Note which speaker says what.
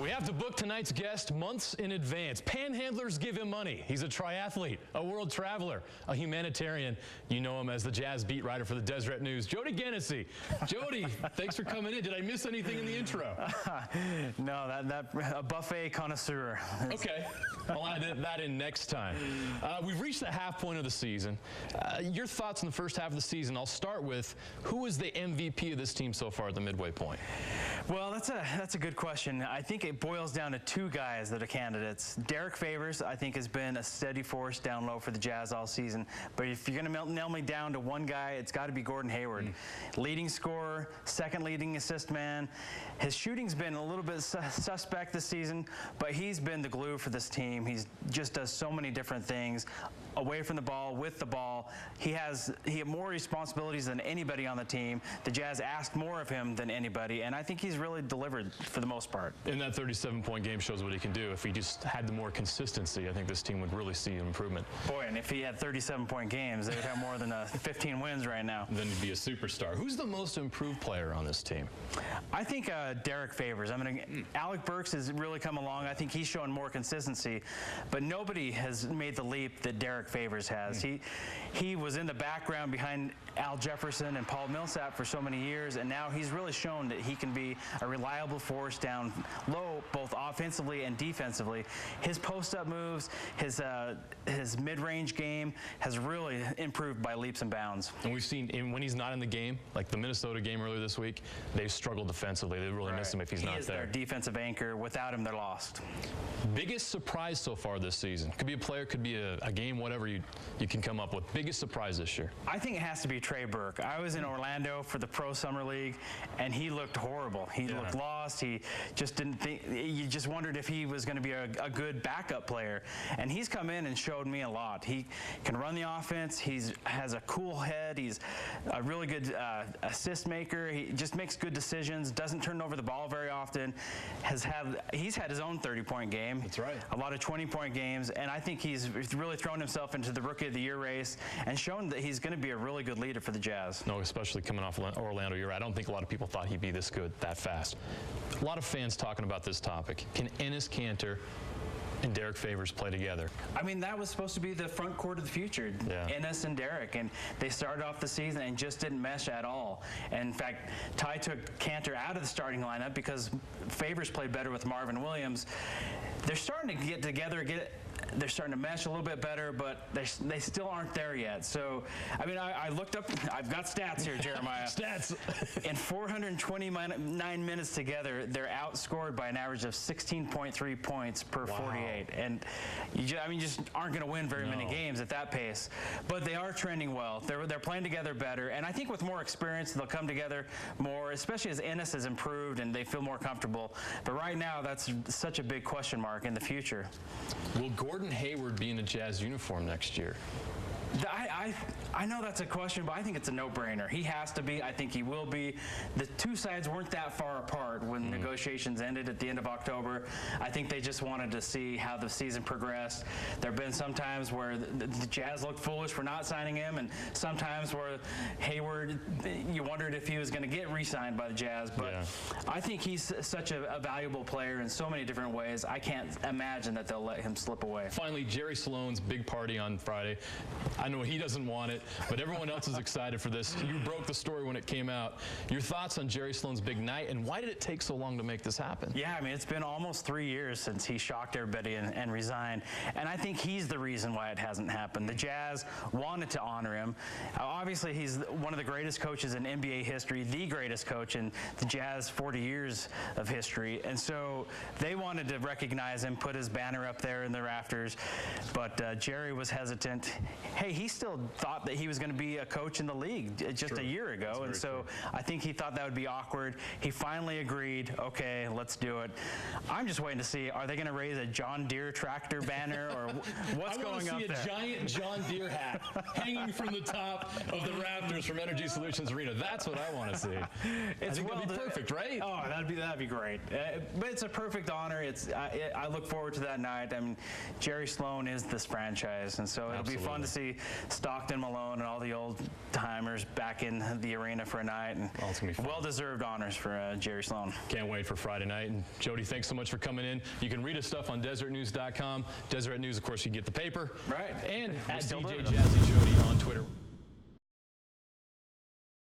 Speaker 1: We have to book tonight's guest months in advance. Panhandlers give him money. He's a triathlete, a world traveler, a humanitarian. You know him as the Jazz beat writer for the Deseret News, Jody Genessy. Jody, thanks for coming in. Did I miss anything in the intro?
Speaker 2: No, a buffet connoisseur.
Speaker 1: Okay, I'll add that in next time. We've reached the half point of the season. Your thoughts on the first half of the season. I'll start with, who is the MVP of this team so far at the midway point?
Speaker 2: Well, that's a good question. I think it boils down to two guys that are candidates. Derrick Favors, I think, has been a steady force down low for the Jazz all season. But if you're going to nail me down to one guy, it's got to be Gordon Hayward. Leading scorer, second leading assist man. His shooting's been a little bit suspect this season, but he's been the glue for this team. He just does so many different things, away from the ball, with the ball. He had more responsibilities than anybody on the team. The Jazz asked more of him than anybody, and I think he's really delivered for the most part.
Speaker 1: And that 37-point game shows what he can do. If he just had the more consistency, I think this team would really see an improvement.
Speaker 2: Boy, and if he had 37-point games, they would have more than 15 wins right now.
Speaker 1: Then he'd be a superstar. Who's the most improved player on this team?
Speaker 2: I think Derrick Favors. Alec Burks has really come along. I think he's shown more consistency, but nobody has made the leap that Derrick Favors has. He was in the background behind Al Jefferson and Paul Millsap for so many years, and now he's really shown that he can be a reliable force down low, both offensively and defensively. His post-up moves, his mid-range game has really improved by leaps and bounds.
Speaker 1: And we've seen when he's not in the game, like the Minnesota game earlier this week, they've struggled defensively. They really miss him if he's not there.
Speaker 2: He is their defensive anchor. Without him, they're lost.
Speaker 1: Biggest surprise so far this season? Could be a player, could be a game, whatever you can come up with. Biggest surprise this year?
Speaker 2: I think it has to be Trey Burke. I was in Orlando for the Pro Summer League, and he looked horrible. He looked lost. He just didn't think. You just wondered if he was going to be a good backup player. And he's come in and showed me a lot. He can run the offense. He has a cool head. He's a really good assist maker. He just makes good decisions. Doesn't turn over the ball very often. He's had his own 30-point game.
Speaker 1: That's right.
Speaker 2: A lot of 20-point games, and I think he's really thrown himself into the Rookie of the Year race and shown that he's going to be a really good leader for the Jazz.
Speaker 1: No, especially coming off Orlando. You're right. I don't think a lot of people thought he'd be this good that fast. A lot of fans talking about this topic. Can Enes Kanter and Derrick Favors play together?
Speaker 2: That was supposed to be the front court of the future, Enes and Derrick, and they started off the season and just didn't mesh at all. And in fact, Ty took Kanter out of the starting lineup because Favors played better with Marvin Williams. They're starting to get together, they're starting to mesh a little bit better, but they still aren't there yet. So, I looked up, I've got stats here, Jeremiah.
Speaker 1: Stats.
Speaker 2: In 429 minutes together, they're outscored by an average of 16.3 points per 48. And you just aren't going to win very many games at that pace. But they are trending well. They're playing together better. And I think with more experience, they'll come together more, especially as Enes has improved and they feel more comfortable. But right now, that's such a big question mark in the future.
Speaker 1: Will Gordon Hayward be in a Jazz uniform next year?
Speaker 2: I know that's a question, but I think it's a no-brainer. He has to be. I think he will be. The two sides weren't that far apart when negotiations ended at the end of October. I think they just wanted to see how the season progressed. There have been some times where the Jazz looked foolish for not signing him, and sometimes where Hayward, you wondered if he was going to get re-signed by the Jazz. But I think he's such a valuable player in so many different ways. I can't imagine that they'll let him slip away.
Speaker 1: Finally, Jerry Sloan's big party on Friday. I know he doesn't want it, but everyone else is excited for this. You broke the story when it came out. Your thoughts on Jerry Sloan's big night, and why did it take so long to make this happen?
Speaker 2: Yeah, it's been almost 3 years since he shocked everybody and resigned, and I think he's the reason why it hasn't happened. The Jazz wanted to honor him. Obviously, he's one of the greatest coaches in NBA history, the greatest coach in the Jazz 40 years of history, and so they wanted to recognize him, put his banner up there in the rafters, but Jerry was hesitant. Hey, he still thought that he was going to be a coach in the league just a year ago, and so I think he thought that would be awkward. He finally agreed, okay, let's do it. I'm just waiting to see, are they going to raise a John Deere tractor banner, or what's going up there?
Speaker 1: I want to see a giant John Deere hat hanging from the top of the rafters from Energy Solutions Arena. That's what I want to see. I think that'd be perfect, right?
Speaker 2: Oh, that'd be great. But it's a perfect honor. I look forward to that night. Jerry Sloan is this franchise, and so it'll be fun to see Stockton, Malone, and all the old timers back in the arena for a night. And
Speaker 1: it's gonna be fun.
Speaker 2: well-deserved honors for Jerry Sloan.
Speaker 1: Can't wait for Friday night. And Jody, thanks so much for coming in. You can read his stuff on desertnews.com. Deseret News, of course, you can get the paper.
Speaker 2: Right.
Speaker 1: And at
Speaker 2: still
Speaker 1: DJ
Speaker 2: do it.
Speaker 1: Jazzy Jody